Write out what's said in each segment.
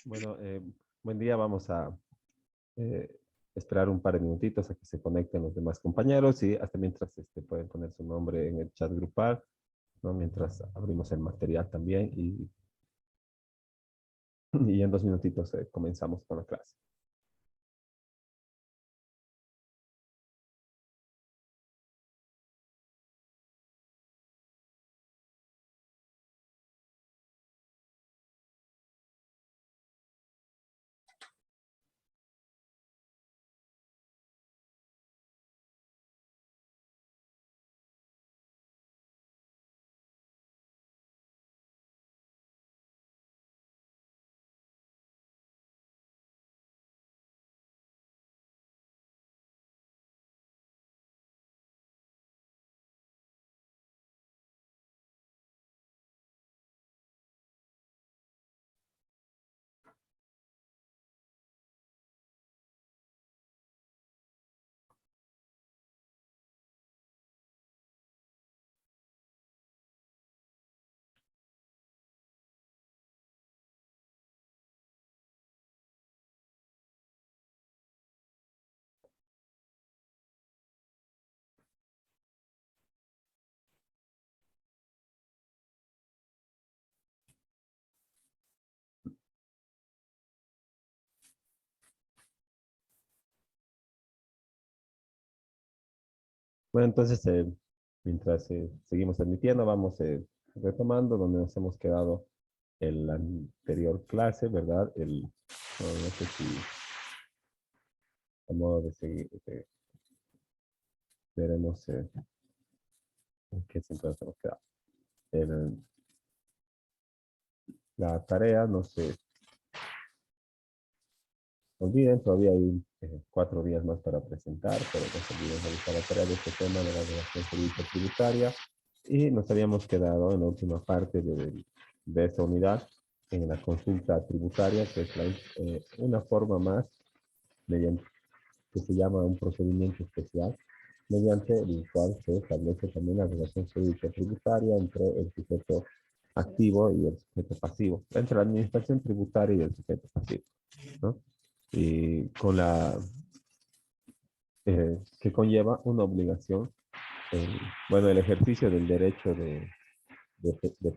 Bueno, buen día. Vamos a eh, esperar un par de minutitos a que se conecten los demás compañeros y hasta mientras pueden poner su nombre en el chat grupal, ¿no? Mientras abrimos el material también y en 2 minutitos comenzamos con la clase. Bueno, entonces, mientras seguimos admitiendo, vamos retomando donde nos hemos quedado en la anterior clase, ¿verdad? No sé si a modo de seguir, veremos en qué se hemos quedado. El- la tarea, no se olviden, todavía hay 4 días más para presentar, pero no se olviden realizar la tarea de este tema de la relación jurídica tributaria. Y nos habíamos quedado en la última parte de esta unidad, en la consulta tributaria, que es una forma más mediante, que se llama un procedimiento especial, mediante el cual se establece también la relación jurídica tributaria entre el sujeto activo y el sujeto pasivo, entre la administración tributaria y el sujeto pasivo, ¿no? Y que conlleva una obligación, bueno, el ejercicio del derecho de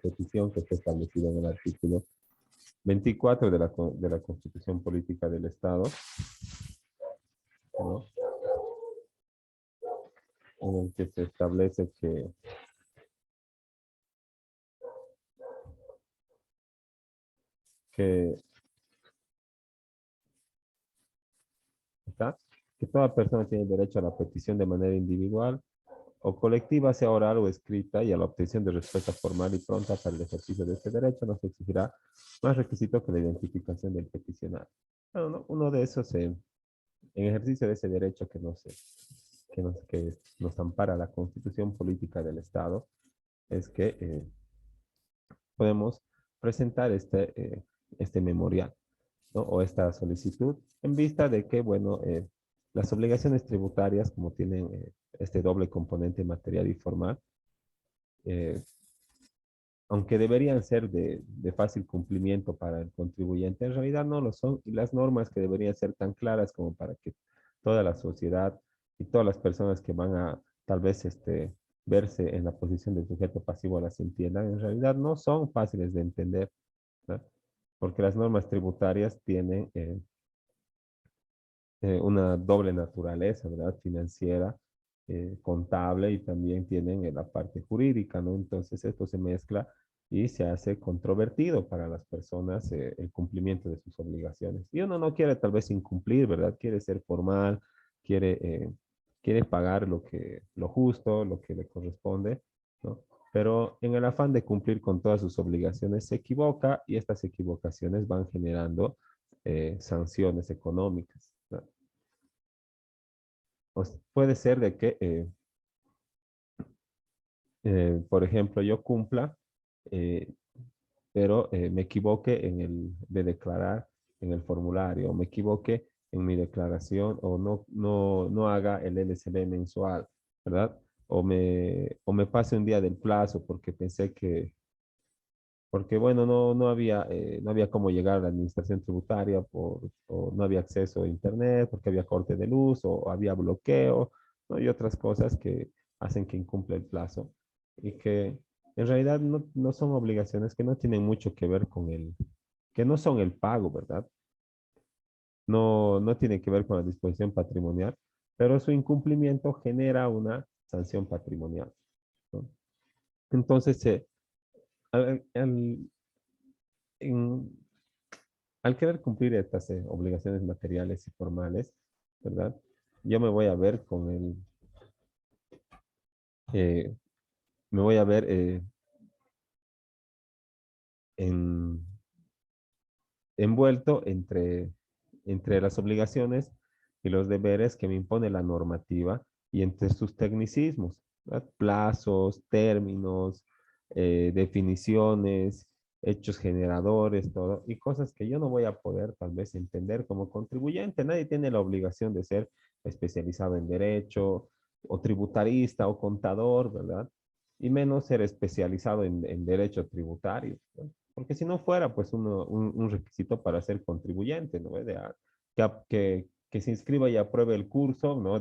petición que está establecido en el artículo 24 de la Constitución Política del Estado, ¿no? En el que se establece que, ¿está? Que toda persona tiene derecho a la petición de manera individual o colectiva, sea oral o escrita, y a la obtención de respuesta formal y pronta para el ejercicio de este derecho no se exigirá más requisito que la identificación del peticionario. Bueno, uno de esos, en ejercicio de ese derecho que nos ampara la Constitución Política del Estado, es que podemos presentar este memorial, ¿no? O esta solicitud en vista de que, bueno, las obligaciones tributarias, como tienen este doble componente material y formal, eh, aunque deberían ser de fácil cumplimiento para el contribuyente, en realidad no lo son, y las normas que deberían ser tan claras como para que toda la sociedad y todas las personas que van a tal vez verse en la posición del sujeto pasivo las entiendan, en realidad no son fáciles de entender, ¿no? Porque las normas tributarias tienen una doble naturaleza, ¿verdad? Financiera, contable, y también tienen la parte jurídica, ¿no? Entonces esto se mezcla y se hace controvertido para las personas el cumplimiento de sus obligaciones. Y uno no quiere tal vez incumplir, ¿verdad? Quiere ser formal, quiere, eh, quiere pagar lo justo, lo que le corresponde, ¿no? Pero en el afán de cumplir con todas sus obligaciones se equivoca, y estas equivocaciones van generando sanciones económicas, ¿no? Puede ser de que, por ejemplo, yo cumpla, eh, pero me equivoque de declarar en el formulario, o me equivoque en mi declaración, o no haga el LCB mensual, ¿verdad? O me pase un día del plazo porque pensé porque bueno, no había cómo llegar a la administración tributaria o no había acceso a internet, porque había corte de luz o había bloqueo, ¿no? Y otras cosas que hacen que incumple el plazo y que en realidad no son obligaciones que no tienen mucho que ver con que no son el pago, ¿verdad? No tiene que ver con la disposición patrimonial, pero su incumplimiento genera una sanción patrimonial, ¿no? Entonces, al, al- en- al querer cumplir estas obligaciones materiales y formales, ¿verdad? Yo eh, me voy a ver en, envuelto entre las obligaciones y los deberes que me impone la normativa y entre sus tecnicismos, ¿verdad? Plazos, términos, definiciones, hechos generadores, todo, y cosas que yo no voy a poder tal vez entender como contribuyente. Nadie tiene la obligación de ser especializado en derecho o tributarista o contador, ¿verdad? Y menos ser especializado en derecho tributario, ¿no? Porque si no fuera, pues, un requisito para ser contribuyente, ¿no? Que se inscriba y apruebe el curso, ¿no?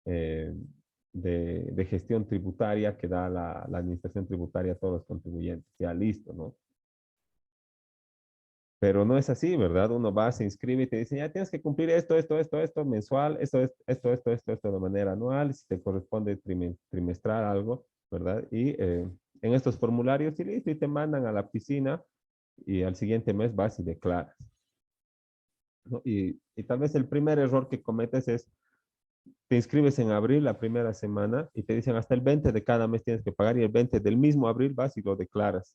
Eh, de gestión tributaria que da la administración tributaria a todos los contribuyentes. Ya listo, ¿no? Pero no es así, ¿verdad? Uno va, se inscribe y te dice, ya tienes que cumplir esto mensual, esto de manera anual, si te corresponde trimestral algo, ¿verdad? Y en estos formularios y listo, y te mandan a la piscina y al siguiente mes vas y declaras, ¿no? Y tal vez el primer error que cometes es, te inscribes en abril la primera semana y te dicen hasta el 20 de cada mes tienes que pagar y el 20 del mismo abril vas y lo declaras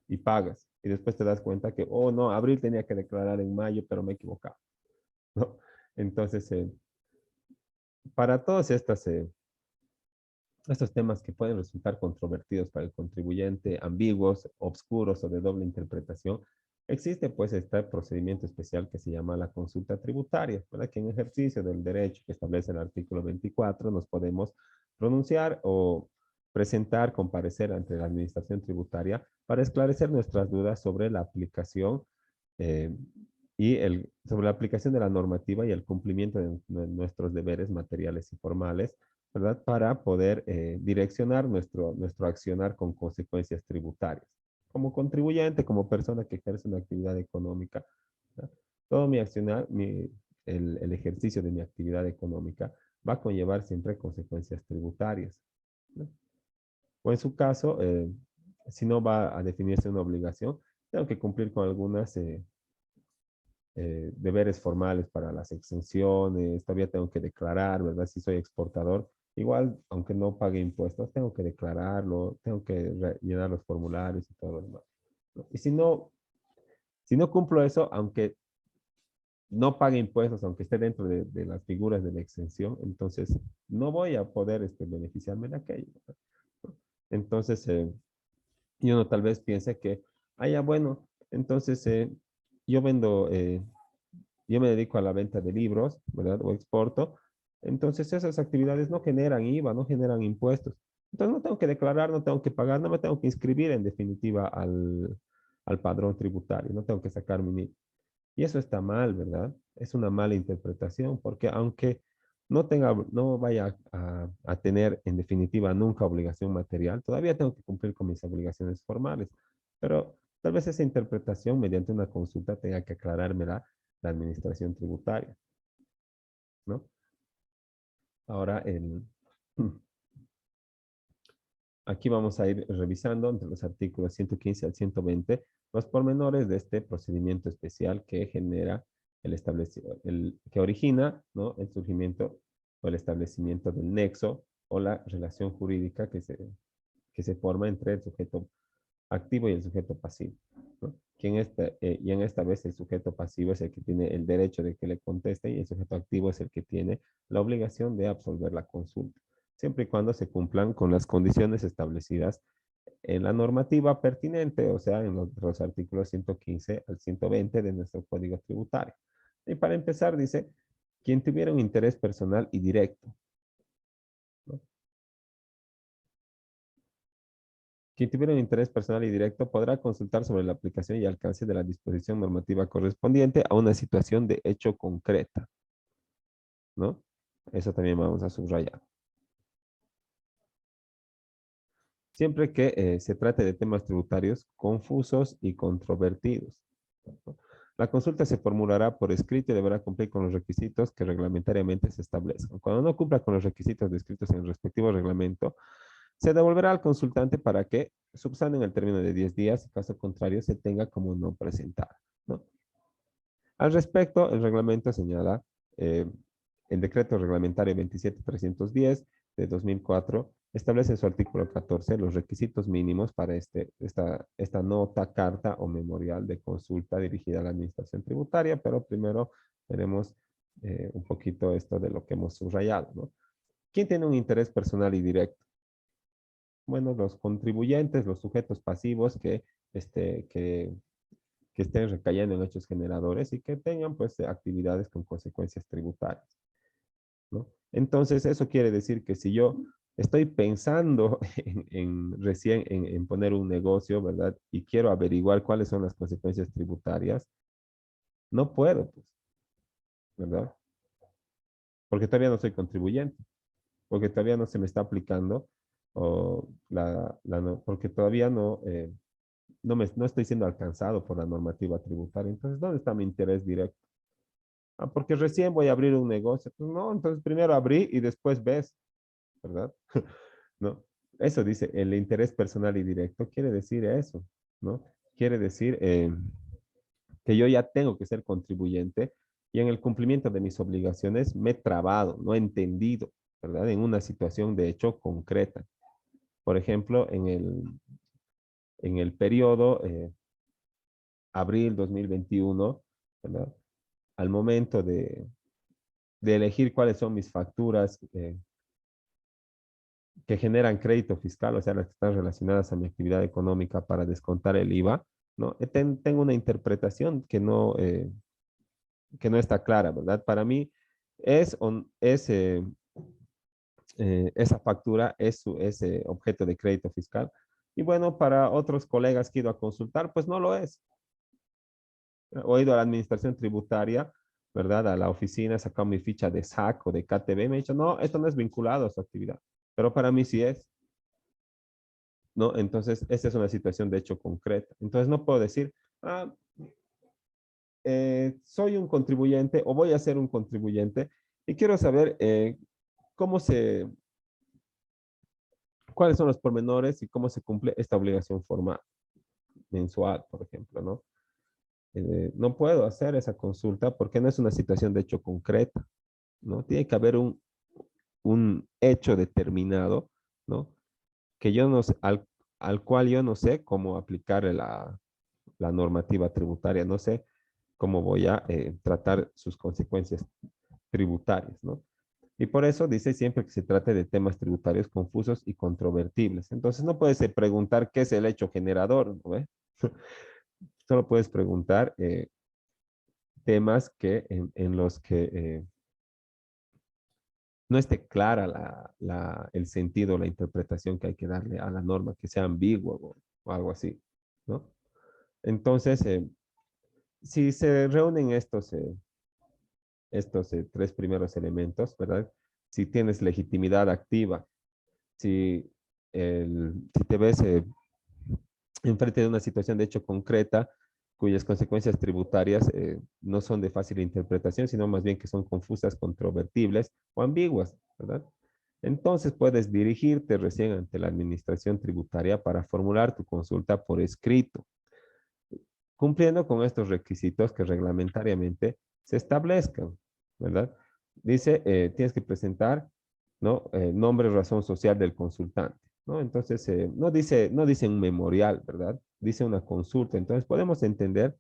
y pagas. Y después te das cuenta que, oh no, abril tenía que declarar en mayo, pero me he equivocado, ¿no? Entonces, para todos estos temas que pueden resultar controvertidos para el contribuyente, ambiguos, obscuros o de doble interpretación, existe pues este procedimiento especial que se llama la consulta tributaria, ¿verdad? Que en ejercicio del derecho que establece el artículo 24 nos podemos pronunciar o presentar, comparecer ante la administración tributaria para esclarecer nuestras dudas sobre la aplicación eh, sobre la aplicación de la normativa y el cumplimiento de nuestros deberes materiales y formales, ¿verdad? Para poder direccionar nuestro accionar con consecuencias tributarias. Como contribuyente, como persona que ejerce una actividad económica, ¿verdad? Todo mi accionar, el ejercicio de mi actividad económica va a conllevar siempre consecuencias tributarias, ¿no? O en su caso, si no va a definirse una obligación, tengo que cumplir con algunas deberes formales para las exenciones, todavía tengo que declarar, ¿verdad? Si soy exportador, igual, aunque no pague impuestos, tengo que declararlo, tengo que llenar los formularios y todo lo demás, ¿no? Y si no cumplo eso, aunque no pague impuestos, aunque esté dentro de las figuras de la exención, entonces no voy a poder beneficiarme de aquello, ¿no? Entonces, y uno tal vez piense que, ah, ya, bueno, entonces yo vendo yo me dedico a la venta de libros, ¿verdad? O exporto. Entonces esas actividades no generan IVA, no generan impuestos. Entonces no tengo que declarar, no tengo que pagar, no me tengo que inscribir en definitiva al padrón tributario, no tengo que sacar mi NIF. Y eso está mal, ¿verdad? Es una mala interpretación, porque aunque no vaya a tener en definitiva nunca obligación material, todavía tengo que cumplir con mis obligaciones formales. Pero tal vez esa interpretación mediante una consulta tenga que aclarármela la administración tributaria, ¿no? Ahora, aquí vamos a ir revisando entre los artículos 115 al 120 los pormenores de este procedimiento especial que genera que origina, ¿no? El surgimiento o el establecimiento del nexo o la relación jurídica que se forma entre el sujeto activo y el sujeto pasivo, ¿no? Y en esta vez el sujeto pasivo es el que tiene el derecho de que le conteste y el sujeto activo es el que tiene la obligación de absolver la consulta, siempre y cuando se cumplan con las condiciones establecidas en la normativa pertinente, o sea, en los artículos 115 al 120 de nuestro Código Tributario. Y para empezar, dice, quien tuviera un interés personal y directo, ¿no? Quien tuviera un interés personal y directo podrá consultar sobre la aplicación y alcance de la disposición normativa correspondiente a una situación de hecho concreta, ¿no? Eso también vamos a subrayar. Siempre que se trate de temas tributarios confusos y controvertidos, ¿no? La consulta se formulará por escrito y deberá cumplir con los requisitos que reglamentariamente se establezcan. Cuando no cumpla con los requisitos descritos en el respectivo reglamento, se devolverá al consultante para que subsane en el término de 10 días, en caso contrario se tenga como no presentar, ¿no? Al respecto, el reglamento señala, eh, el decreto reglamentario 27310 de 2004 establece en su artículo 14 los requisitos mínimos para esta nota, carta o memorial de consulta dirigida a la administración tributaria, pero primero veremos un poquito esto de lo que hemos subrayado, ¿no? ¿Quién tiene un interés personal y directo? Bueno, los contribuyentes, los sujetos pasivos que estén recayendo en hechos generadores y que tengan pues actividades con consecuencias tributarias, ¿no? Entonces, eso quiere decir que si yo estoy pensando en poner un negocio, ¿verdad? Y quiero averiguar cuáles son las consecuencias tributarias, no puedo, pues, ¿verdad? Porque todavía no soy contribuyente, porque todavía no se me está aplicando, o porque todavía no estoy siendo alcanzado por la normativa tributaria. Entonces, ¿dónde está mi interés directo? Ah, porque recién voy a abrir un negocio. Pues no, entonces primero abrí y después ves, ¿verdad? ¿No? Eso dice, el interés personal y directo quiere decir eso, ¿no? Quiere decir que yo ya tengo que ser contribuyente y en el cumplimiento de mis obligaciones me he trabado, no he entendido, ¿verdad? En una situación de hecho concreta. Por ejemplo, en el periodo abril 2021, ¿verdad? Al momento de elegir cuáles son mis facturas que generan crédito fiscal, o sea, las que están relacionadas a mi actividad económica para descontar el IVA, ¿no? Tengo una interpretación que no está clara, ¿verdad? Para mí esa factura es ese objeto de crédito fiscal. Y bueno, para otros colegas que he ido a consultar, pues no lo es. He ido a la administración tributaria, ¿verdad? A la oficina, he sacado mi ficha de SAC o de KTB, me he dicho, no, esto no es vinculado a su actividad, pero para mí sí es, ¿no? Entonces, esta es una situación de hecho concreta. Entonces, no puedo decir, ah, soy un contribuyente o voy a ser un contribuyente y quiero saber cómo se, cuáles son los pormenores y cómo se cumple esta obligación formal mensual, por ejemplo, ¿no? No puedo hacer esa consulta porque no es una situación de hecho concreta, ¿no? Tiene que haber un hecho determinado, ¿no? Que yo no sé, al cual yo no sé cómo aplicar la normativa tributaria, no sé cómo voy a tratar sus consecuencias tributarias, ¿no? Y por eso dice siempre que se trate de temas tributarios confusos y controvertibles. Entonces no puedes preguntar qué es el hecho generador, ¿no ve? Solo puedes preguntar temas en los que no esté clara el sentido, la interpretación que hay que darle a la norma, que sea ambiguo o algo así, ¿no? Entonces, si se reúnen estos tres primeros elementos, ¿verdad? Si tienes legitimidad activa, si te ves enfrente de una situación de hecho concreta, cuyas consecuencias tributarias no son de fácil interpretación, sino más bien que son confusas, controvertibles o ambiguas, ¿verdad? Entonces puedes dirigirte recién ante la administración tributaria para formular tu consulta por escrito, cumpliendo con estos requisitos que reglamentariamente se establezcan, ¿verdad? Dice, tienes que presentar, ¿no? Nombre, razón social del consultante, ¿no? Entonces, no dice un memorial, ¿verdad? Dice una consulta. Entonces, podemos entender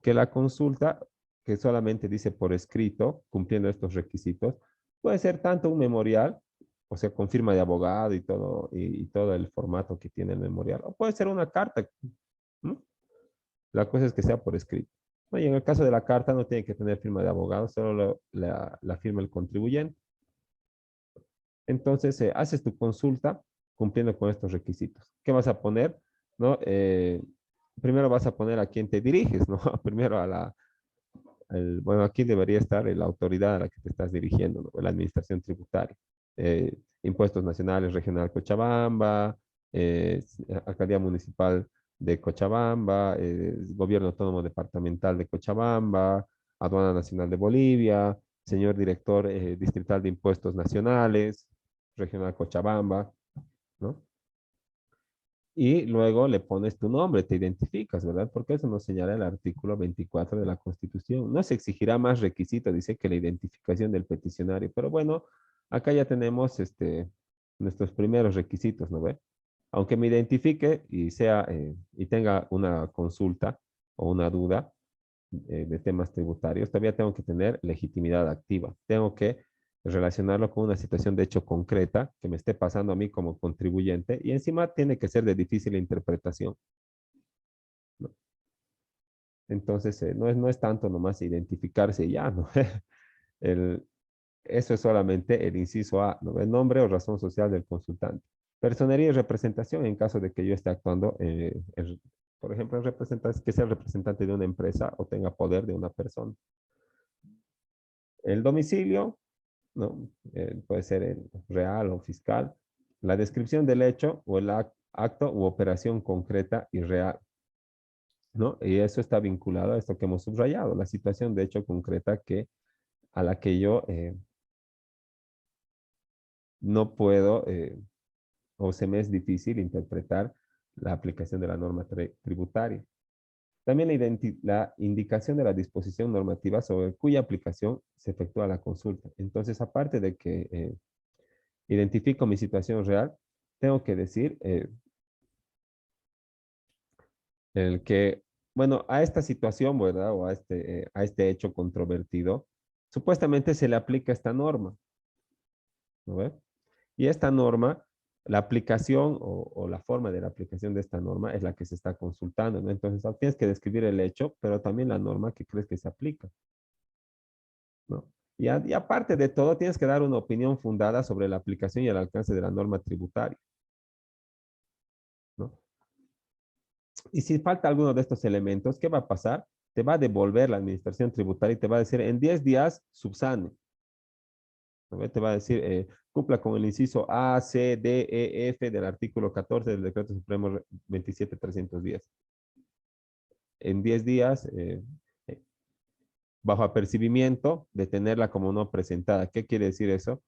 que la consulta, que solamente dice por escrito, cumpliendo estos requisitos, puede ser tanto un memorial, o sea, con firma de abogado y todo el formato que tiene el memorial, o puede ser una carta, ¿no? La cosa es que sea por escrito. ¿No? Y en el caso de la carta no tiene que tener firma de abogado, solo la firma el contribuyente. Entonces, haces tu consulta cumpliendo con estos requisitos. ¿Qué vas a poner? ¿No? Primero vas a poner a quién te diriges, ¿no? Primero bueno, aquí debería estar la autoridad a la que te estás dirigiendo, ¿no? La administración tributaria. Impuestos nacionales, regional Cochabamba, alcaldía municipal de Cochabamba, gobierno autónomo departamental de Cochabamba, aduana nacional de Bolivia, señor director distrital de impuestos nacionales, regional Cochabamba, ¿no? Y luego le pones tu nombre, te identificas, ¿verdad? Porque eso nos señala el artículo 24 de la Constitución. No se exigirá más requisito, dice que la identificación del peticionario. Pero bueno, acá ya tenemos nuestros primeros requisitos, ¿no ve? Aunque me identifique y y tenga una consulta o una duda de temas tributarios, todavía tengo que tener legitimidad activa. Tengo que relacionarlo con una situación de hecho concreta que me esté pasando a mí como contribuyente y encima tiene que ser de difícil interpretación, ¿no? Entonces, no es tanto nomás identificarse y ya, ¿no? El, Eso es solamente el inciso A, ¿no? El nombre o razón social del consultante. Personería y representación en caso de que yo esté actuando, por ejemplo, que sea el representante de una empresa o tenga poder de una persona. El domicilio, ¿no? Puede ser el real o fiscal. La descripción del hecho o el acto u operación concreta y real, ¿no? Y eso está vinculado a esto que hemos subrayado, la situación de hecho concreta a la que yo no puedo o se me es difícil interpretar la aplicación de la norma tributaria. También la indicación de la disposición normativa sobre cuya aplicación se efectúa la consulta. Entonces, aparte de que identifico mi situación real, tengo que decir el que, bueno, a esta situación, ¿verdad? O a este hecho controvertido, supuestamente se le aplica esta norma, ¿no ve? Y esta norma, la aplicación o la forma de la aplicación de esta norma es la que se está consultando, ¿no? Entonces, tienes que describir el hecho, pero también la norma que crees que se aplica, ¿no? Y aparte de todo, tienes que dar una opinión fundada sobre la aplicación y el alcance de la norma tributaria, ¿no? Y si falta alguno de estos elementos, ¿qué va a pasar? Te va a devolver la administración tributaria y te va a decir, en 10 días subsane, ¿no? Te va a decir, cumpla con el inciso A, C, D, E, F del artículo 14 del Decreto Supremo 27310. En 10 días, eh, bajo apercibimiento de tenerla como no presentada. ¿Qué quiere decir eso?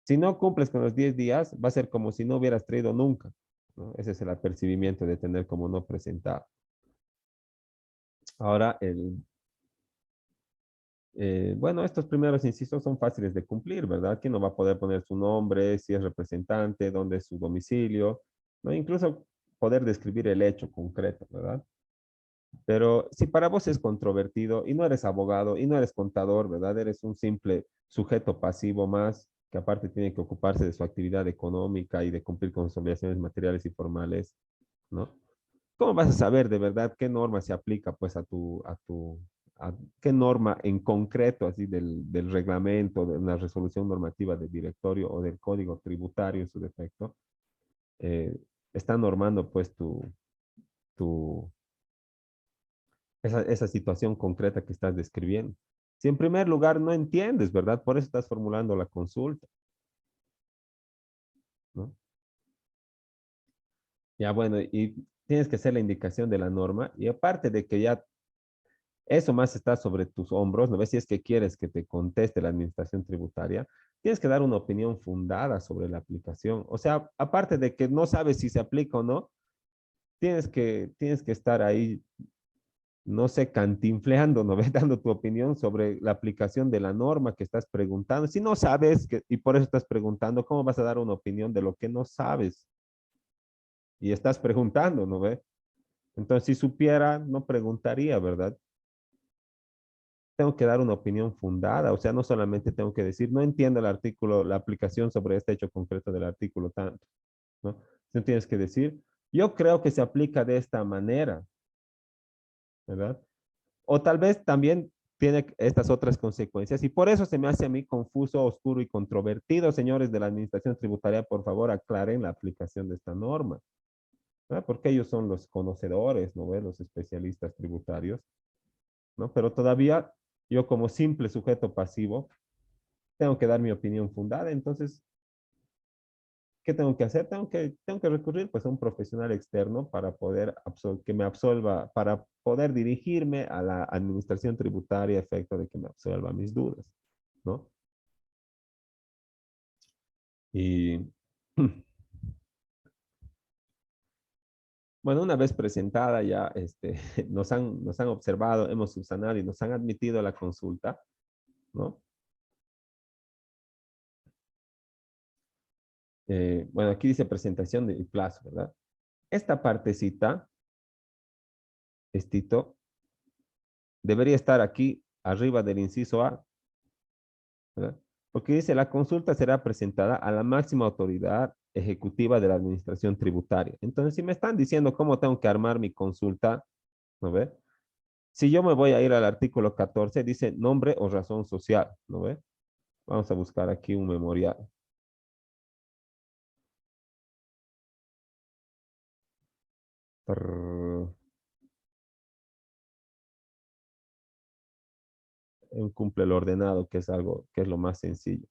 Si no cumples con los 10 días, va a ser como si no hubieras traído nunca, ¿no? Ese es el apercibimiento de tener como no presentado. Ahora, bueno, estos primeros incisos son fáciles de cumplir, ¿verdad? ¿Quién no va a poder poner su nombre, si es representante, dónde es su domicilio, ¿no? Incluso poder describir el hecho concreto, ¿verdad? Pero si para vos es controvertido y no eres abogado y no eres contador, ¿verdad? Eres un simple sujeto pasivo más que aparte tiene que ocuparse de su actividad económica y de cumplir con sus obligaciones materiales y formales, ¿no? ¿Cómo vas a saber de verdad qué norma se aplica pues qué norma en concreto así del reglamento, de una resolución normativa del directorio o del código tributario en su defecto, eh, está normando pues tu, esa situación concreta que estás describiendo? Si en primer lugar no entiendes, ¿verdad? Por eso estás formulando la consulta, ¿no? Ya bueno, y tienes que hacer la indicación de la norma y aparte de que ya eso más está sobre tus hombros, ¿no ves? Si es que quieres que te conteste la administración tributaria, tienes que dar una opinión fundada sobre la aplicación. O sea, aparte de que no sabes si se aplica o no, tienes que estar ahí, no sé, cantinfleando, ¿no ves? Dando tu opinión sobre la aplicación de la norma que estás preguntando. Si no sabes y por eso estás preguntando, ¿cómo vas a dar una opinión de lo que no sabes? Y estás preguntando, ¿no ves? Entonces, si supiera, no preguntaría, ¿verdad? Tengo que dar una opinión fundada, o sea, no solamente tengo que decir, no entiendo el artículo, la aplicación sobre este hecho concreto del artículo tanto, ¿no? Tú tienes que decir, yo creo que se aplica de esta manera, ¿verdad? O tal vez también tiene estas otras consecuencias y por eso se me hace a mí confuso, oscuro y controvertido. Señores de la Administración Tributaria, por favor, aclaren la aplicación de esta norma, ¿verdad? Porque ellos son los conocedores, ¿no ve? Los especialistas tributarios, ¿no? Pero todavía yo como simple sujeto pasivo tengo que dar mi opinión fundada. Entonces, ¿qué tengo que hacer? Tengo que recurrir pues a un profesional externo para poder que me absolva, para poder dirigirme a la administración tributaria a efecto de que me absuelva mis dudas, ¿no? Y bueno, una vez presentada ya, nos han observado, hemos subsanado y nos han admitido la consulta, ¿no? Bueno, aquí dice presentación de plazo, ¿verdad? Esta partecita, estito, debería estar aquí arriba del inciso A, ¿verdad? Porque dice, la consulta será presentada a la máxima autoridad ejecutiva de la administración tributaria. Entonces, si me están diciendo cómo tengo que armar mi consulta, ¿no ve? Si yo me voy a ir al artículo 14, dice nombre o razón social, ¿no ve? Vamos a buscar aquí un memorial. Trrr, un cumple el ordenado, que es algo, que es lo más sencillo,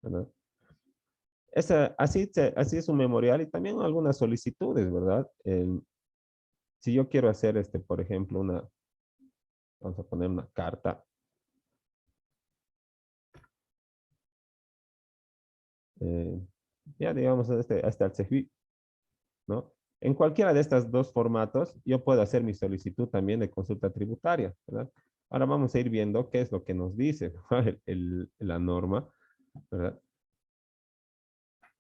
¿verdad? Así es un memorial y también algunas solicitudes, ¿verdad? Si yo quiero hacer, por ejemplo, vamos a poner una carta, eh, ya digamos, hasta el CEFI, ¿no? En cualquiera de estos dos formatos, yo puedo hacer mi solicitud también de consulta tributaria, ¿verdad? Ahora vamos a ir viendo qué es lo que nos dice la norma, ¿verdad?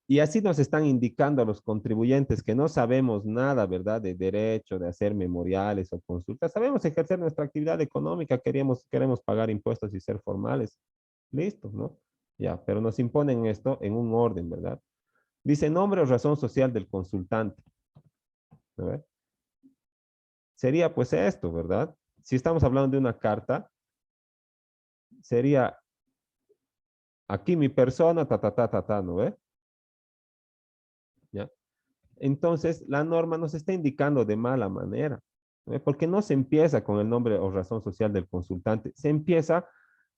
Y así nos están indicando a los contribuyentes que no sabemos nada, ¿verdad? De derecho, de hacer memoriales o consultas. Sabemos ejercer nuestra actividad económica, queremos pagar impuestos y ser formales. Listo, ¿no? Ya, pero nos imponen esto en un orden, ¿verdad? Dice nombre o razón social del consultante, ¿verdad? Sería pues esto, ¿verdad? Si estamos hablando de una carta, sería aquí mi persona, ¿no ve? ¿Ya? Entonces, la norma nos está indicando de mala manera, ¿no ve? Porque no se empieza con el nombre o razón social del consultante, se empieza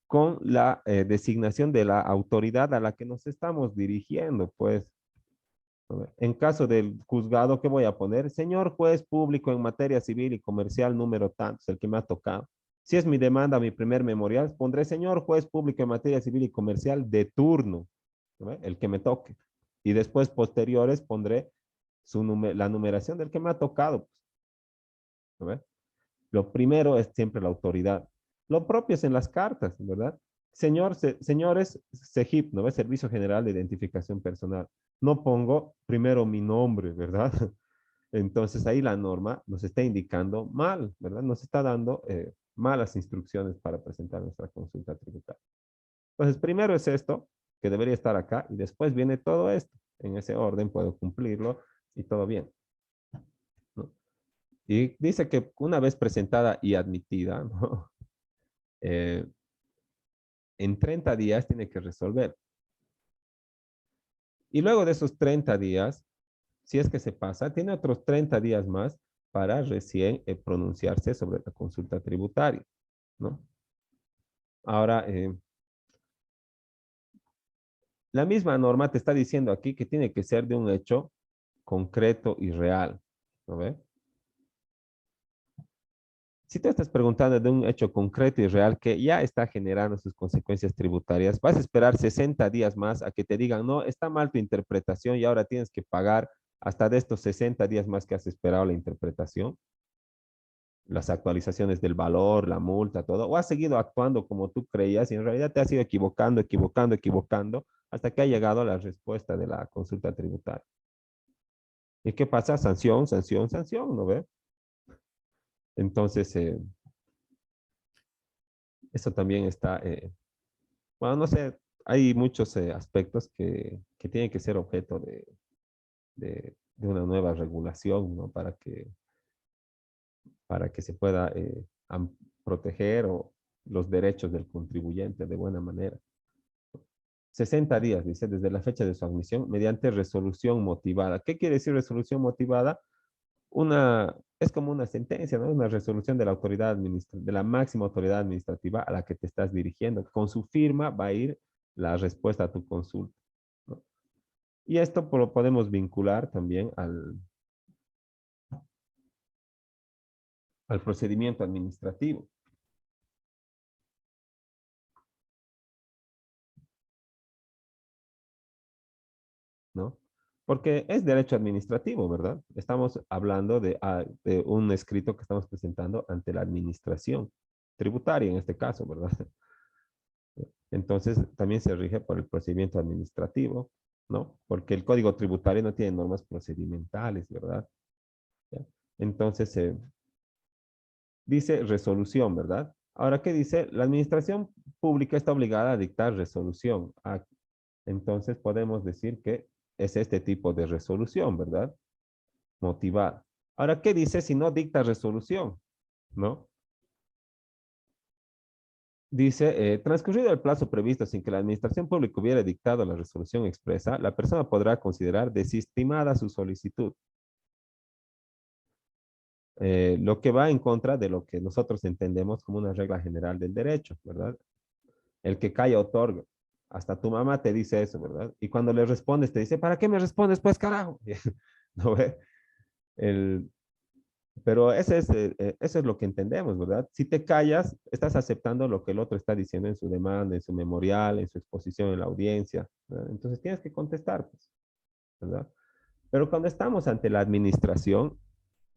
con la designación de la autoridad a la que nos estamos dirigiendo, pues. ¿No ve? En caso del juzgado, ¿qué voy a poner? Señor juez público en materia civil y comercial número tantos, el que me ha tocado. Si es mi demanda, mi primer memorial, pondré señor juez público en materia civil y comercial de turno, ¿no ve? El que me toque. Y después, posteriores, pondré la numeración del que me ha tocado, pues, ¿no ve? Lo primero es siempre la autoridad. Lo propio es en las cartas, ¿verdad? Señores, SEGIP, ¿no ve? Servicio General de Identificación Personal. No pongo primero mi nombre, ¿verdad? Entonces ahí la norma nos está indicando mal, ¿verdad? Nos está dando malas instrucciones para presentar nuestra consulta tributaria. Entonces, primero es esto, que debería estar acá, y después viene todo esto. En ese orden puedo cumplirlo y todo bien, ¿no? Y dice que una vez presentada y admitida, ¿no? Eh, en 30 días tiene que resolver. Y luego de esos 30 días, si es que se pasa, tiene otros 30 días más para recién pronunciarse sobre la consulta tributaria, ¿no? Ahora, la misma norma te está diciendo aquí que tiene que ser de un hecho concreto y real, ¿no ve? Si tú estás preguntando de un hecho concreto y real que ya está generando sus consecuencias tributarias, vas a esperar 60 días más a que te digan, no, está mal tu interpretación y ahora tienes que pagar hasta de estos 60 días más que has esperado la interpretación, las actualizaciones del valor, la multa, todo, o has seguido actuando como tú creías y en realidad te has ido equivocando, hasta que ha llegado la respuesta de la consulta tributaria. ¿Y qué pasa? Sanción, ¿no ve? Entonces, eso también está, bueno, no sé, hay muchos aspectos que tienen que ser objeto de una nueva regulación, ¿no? Para que se pueda proteger los derechos del contribuyente de buena manera. 60 días, dice, desde la fecha de su admisión, mediante resolución motivada. ¿Qué quiere decir resolución motivada? Es como una sentencia, ¿no? Una resolución de la autoridad de la máxima autoridad administrativa a la que te estás dirigiendo. Con su firma va a ir la respuesta a tu consulta, ¿no? Y esto lo podemos vincular también al procedimiento administrativo, ¿no? Porque es derecho administrativo, ¿verdad? Estamos hablando de un escrito que estamos presentando ante la administración tributaria en este caso, ¿verdad? Entonces, también se rige por el procedimiento administrativo, ¿no? Porque el Código Tributario no tiene normas procedimentales, ¿verdad? ¿Ya? Entonces, dice resolución, ¿verdad? Ahora, ¿qué dice? La administración pública está obligada a dictar resolución. Entonces, podemos decir que es este tipo de resolución, ¿verdad? Motivada. Ahora, ¿qué dice si no dicta resolución? ¿No? Dice, transcurrido el plazo previsto sin que la administración pública hubiera dictado la resolución expresa, la persona podrá considerar desestimada su solicitud. Lo que va en contra de lo que nosotros entendemos como una regla general del derecho, ¿verdad? El que calla otorga. Hasta tu mamá te dice eso, ¿verdad? Y cuando le respondes, te dice, ¿para qué me respondes, pues, carajo? ¿No ve? El, pero eso es lo que entendemos, ¿verdad? Si te callas, estás aceptando lo que el otro está diciendo en su demanda, en su memorial, en su exposición en la audiencia, ¿verdad? Entonces tienes que contestar, pues, ¿verdad? Pero cuando estamos ante la administración,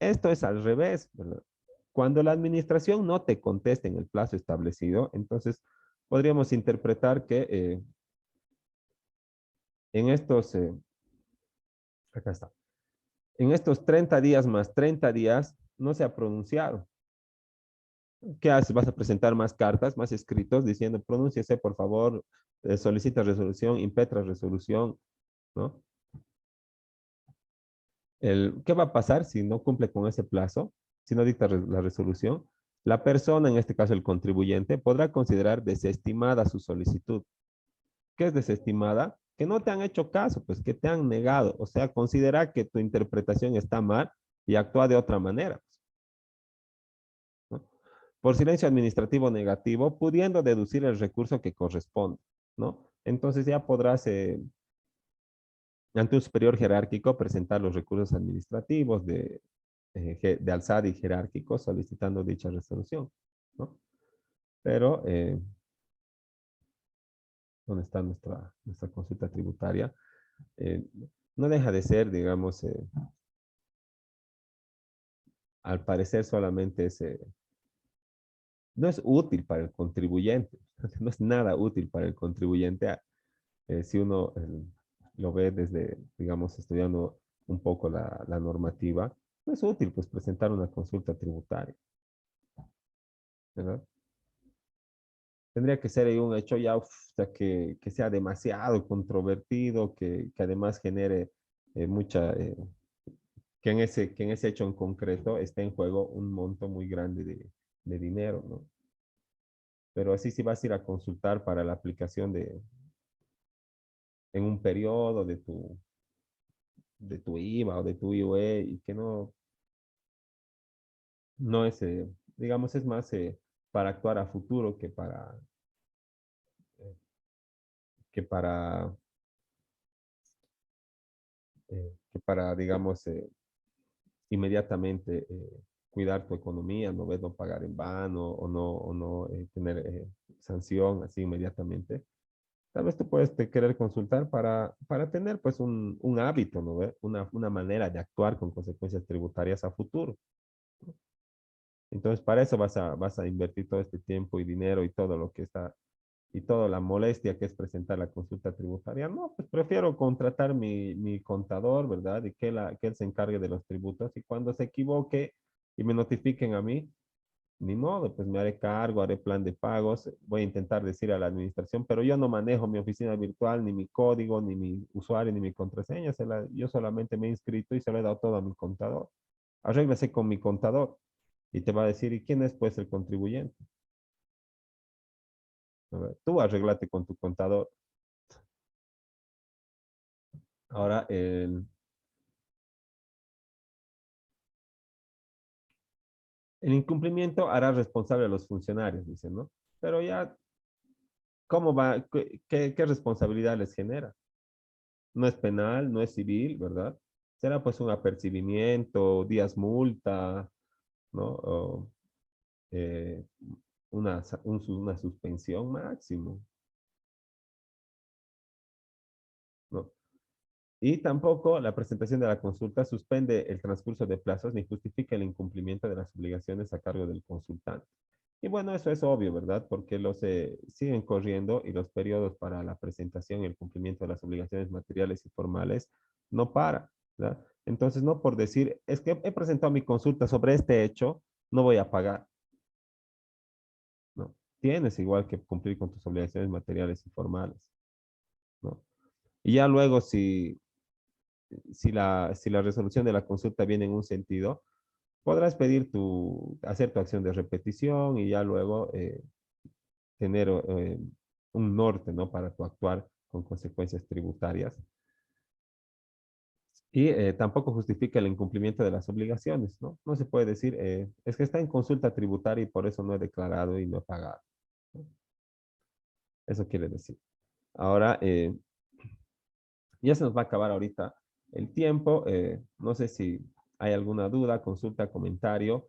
esto es al revés, ¿verdad? Cuando la administración no te conteste en el plazo establecido, entonces podríamos interpretar que en estos, acá está, en estos 30 días más 30 días no se ha pronunciado. ¿Qué haces? Vas a presentar más cartas, más escritos diciendo, pronúnciese, por favor, solicita resolución, impetra resolución, ¿no? ¿Qué va a pasar si no cumple con ese plazo? Si no dicta la resolución, la persona, en este caso el contribuyente, podrá considerar desestimada su solicitud. ¿Qué es desestimada? Que no te han hecho caso, pues que te han negado. O sea, considera que tu interpretación está mal y actúa de otra manera, ¿no? Por silencio administrativo negativo, pudiendo deducir el recurso que corresponde, ¿no? Entonces ya podrás, ante un superior jerárquico, presentar los recursos administrativos de alzada y jerárquico solicitando dicha resolución, ¿no? Pero, ¿dónde está nuestra consulta tributaria? Eh, no deja de ser, digamos, al parecer solamente no es útil para el contribuyente, no es nada útil para el contribuyente si uno lo ve desde, digamos, estudiando un poco la normativa, no es útil pues presentar una consulta tributaria, ¿verdad? Tendría que ser ahí un hecho ya sea, que sea demasiado controvertido, que además genere mucha, que en ese hecho en concreto esté en juego un monto muy grande de dinero, ¿no? Pero así si vas a ir a consultar para la aplicación en un periodo de tu IVA o de tu IUE y que no es, digamos, es más para actuar a futuro eh, que para, digamos, inmediatamente cuidar tu economía, no ves, no pagar en vano o no tener sanción así inmediatamente. Tal vez tú puedes querer consultar para tener pues un hábito, ¿no ves? Una manera de actuar con consecuencias tributarias a futuro. Entonces, para eso vas a invertir todo este tiempo y dinero y todo lo que está, y toda la molestia que es presentar la consulta tributaria. No, pues prefiero contratar mi contador, ¿verdad? Y que él se encargue de los tributos. Y cuando se equivoque y me notifiquen a mí, ni modo, pues me haré cargo, haré plan de pagos, voy a intentar decir a la administración, pero yo no manejo mi oficina virtual, ni mi código, ni mi usuario, ni mi contraseña, yo solamente me he inscrito y se lo he dado todo a mi contador. Arréglese con mi contador y te va a decir, ¿y quién es pues el contribuyente? A ver, tú arreglate con tu contador. Ahora, el incumplimiento hará responsable a los funcionarios, dicen, ¿no? Pero ya, ¿cómo va? ¿Qué responsabilidad les genera? No es penal, no es civil, ¿verdad? Será pues un apercibimiento, días multa, ¿no? O, eh, una suspensión máximo, ¿no? Y tampoco la presentación de la consulta suspende el transcurso de plazos ni justifica el incumplimiento de las obligaciones a cargo del consultante. Y bueno, eso es obvio, ¿verdad? Porque los siguen corriendo y los periodos para la presentación y el cumplimiento de las obligaciones materiales y formales no para, ¿verdad? Entonces, no por decir, es que he presentado mi consulta sobre este hecho, no voy a pagar, ¿no? Tienes igual que cumplir con tus obligaciones materiales y formales, ¿no? Y ya luego, si la resolución de la consulta viene en un sentido, podrás hacer tu acción de repetición y ya luego tener un norte, ¿no? Para tu actuar con consecuencias tributarias. Y tampoco justifica el incumplimiento de las obligaciones, ¿no? No se puede decir, es que está en consulta tributaria y por eso no he declarado y no he pagado, ¿no? Eso quiere decir. Ahora, ya se nos va a acabar ahorita el tiempo. No sé si hay alguna duda, consulta, comentario,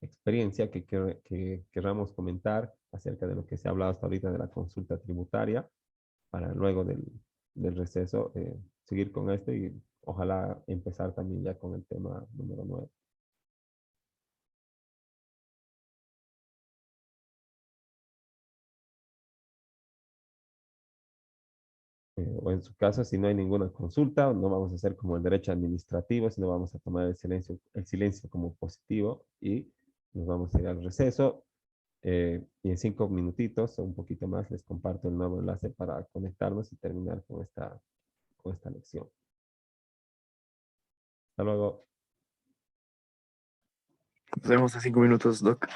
experiencia que querramos comentar acerca de lo que se ha hablado hasta ahorita de la consulta tributaria, para luego del receso seguir con esto y ojalá empezar también ya con el tema número 9. O en su caso, si no hay ninguna consulta, no vamos a hacer como el derecho administrativo, sino vamos a tomar el silencio como positivo y nos vamos a ir al receso. Y en 5 minutitos o un poquito más les comparto el nuevo enlace para conectarnos y terminar con esta lección. Hasta luego. Nos vemos en 5 minutos, Doc.